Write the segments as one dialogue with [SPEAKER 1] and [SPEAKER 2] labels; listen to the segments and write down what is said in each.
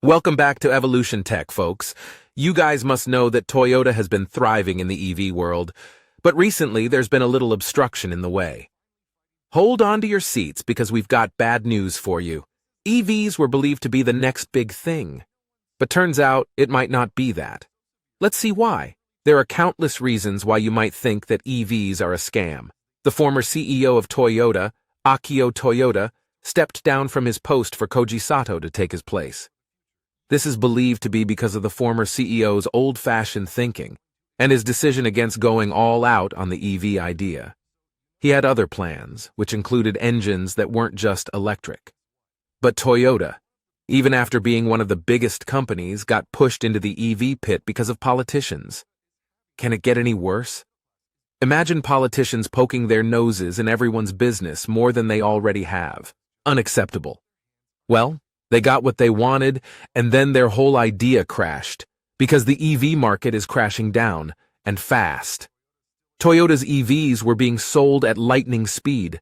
[SPEAKER 1] Welcome back to Evolution Tech, folks. You guys must know that Toyota has been thriving in the EV world, but recently there's been a little obstruction in the way. Hold on to your seats because we've got bad news for you. EVs were believed to be the next big thing, but turns out it might not be that. Let's see why. There are countless reasons why you might think that EVs are a scam. The former CEO of Toyota, Akio Toyoda, stepped down from his post for Koji Sato to take his place. This is believed to be because of the former CEO's old-fashioned thinking and his decision against going all out on the EV idea. He had other plans, which included engines that weren't just electric. But Toyota, even after being one of the biggest companies, got pushed into the EV pit because of politicians. Can it get any worse? Imagine politicians poking their noses in everyone's business more than they already have. Unacceptable. Well, they got what they wanted, and then their whole idea crashed, because the EV market is crashing down, and fast. Toyota's EVs were being sold at lightning speed.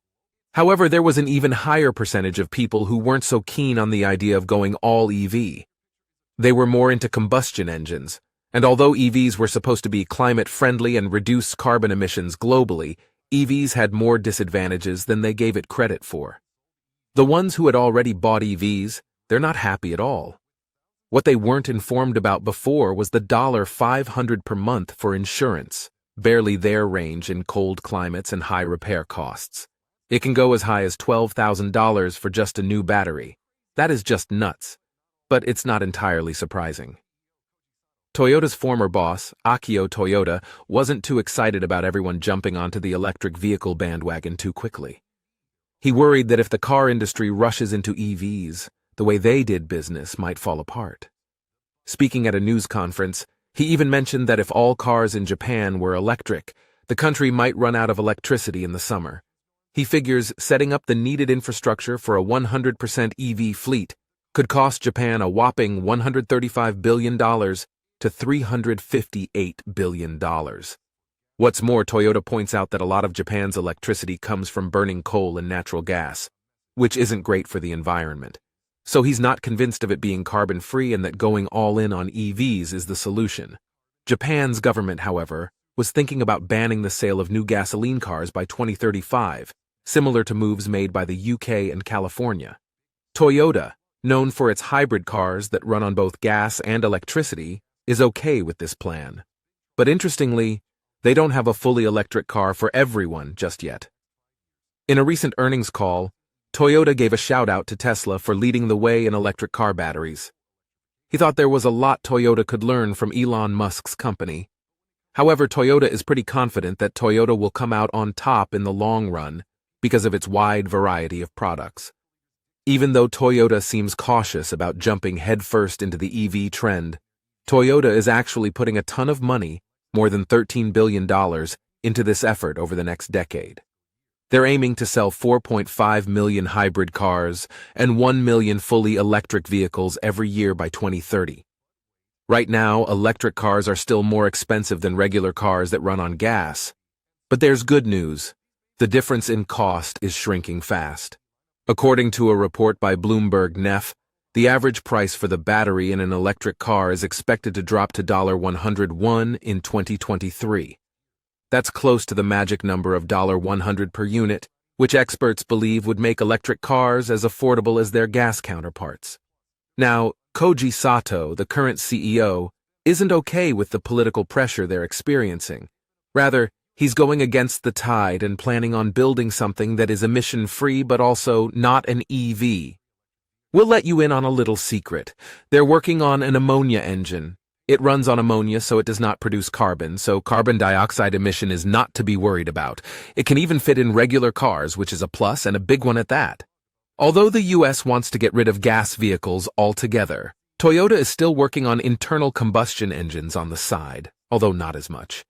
[SPEAKER 1] However, there was an even higher percentage of people who weren't so keen on the idea of going all EV. They were more into combustion engines, and although EVs were supposed to be climate-friendly and reduce carbon emissions globally, EVs had more disadvantages than they gave it credit for. The ones who had already bought EVs, they're not happy at all. What they weren't informed about before was the $500 per month for insurance, barely their range in cold climates and high repair costs. It can go as high as $12,000 for just a new battery. That is just nuts, but it's not entirely surprising. Toyota's former boss, Akio Toyoda, wasn't too excited about everyone jumping onto the electric vehicle bandwagon too quickly. He worried that if the car industry rushes into EVs, the way they did business might fall apart. Speaking at a news conference, he even mentioned that if all cars in Japan were electric, the country might run out of electricity in the summer. He figures setting up the needed infrastructure for a 100% EV fleet could cost Japan a whopping $135 billion to $358 billion. What's more, Toyota points out that a lot of Japan's electricity comes from burning coal and natural gas, which isn't great for the environment. So he's not convinced of it being carbon-free and that going all in on EVs is the solution. Japan's government, however, was thinking about banning the sale of new gasoline cars by 2035, similar to moves made by the UK and California. Toyota, known for its hybrid cars that run on both gas and electricity, is okay with this plan. But interestingly, they don't have a fully electric car for everyone just yet. In a recent earnings call, Toyota gave a shout-out to Tesla for leading the way in electric car batteries. He thought there was a lot Toyota could learn from Elon Musk's company. However, Toyota is pretty confident that Toyota will come out on top in the long run because of its wide variety of products. Even though Toyota seems cautious about jumping headfirst into the EV trend, Toyota is actually putting a ton of money, more than $13 billion, into this effort over the next decade. They're aiming to sell 4.5 million hybrid cars and 1 million fully electric vehicles every year by 2030. Right now, electric cars are still more expensive than regular cars that run on gas. But there's good news. The difference in cost is shrinking fast. According to a report by Bloomberg NEF, the average price for the battery in an electric car is expected to drop to $101 in 2023. That's close to the magic number of $100 per unit, which experts believe would make electric cars as affordable as their gas counterparts. Now, Koji Sato, the current CEO, isn't okay with the political pressure they're experiencing. Rather, he's going against the tide and planning on building something that is emission-free but also not an EV. We'll let you in on a little secret. They're working on an ammonia engine. It runs on ammonia, so it does not produce carbon, so carbon dioxide emission is not to be worried about. It can even fit in regular cars, which is a plus and a big one at that. Although the US wants to get rid of gas vehicles altogether, Toyota is still working on internal combustion engines on the side, although not as much.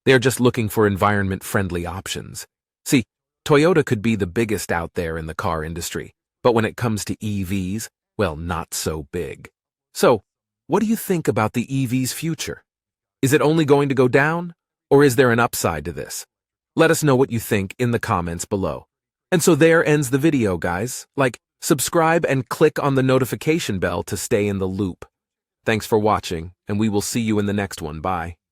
[SPEAKER 1] They are just looking for environment-friendly options. See, Toyota could be the biggest out there in the car industry, but when it comes to EVs, well, not so big. So, what do you think about the EV's future? Is it only going to go down, or is there an upside to this? Let us know what you think in the comments below. And so there ends the video, guys. Subscribe and click on the notification bell to stay in the loop. Thanks for watching, and we will see you in the next one. Bye.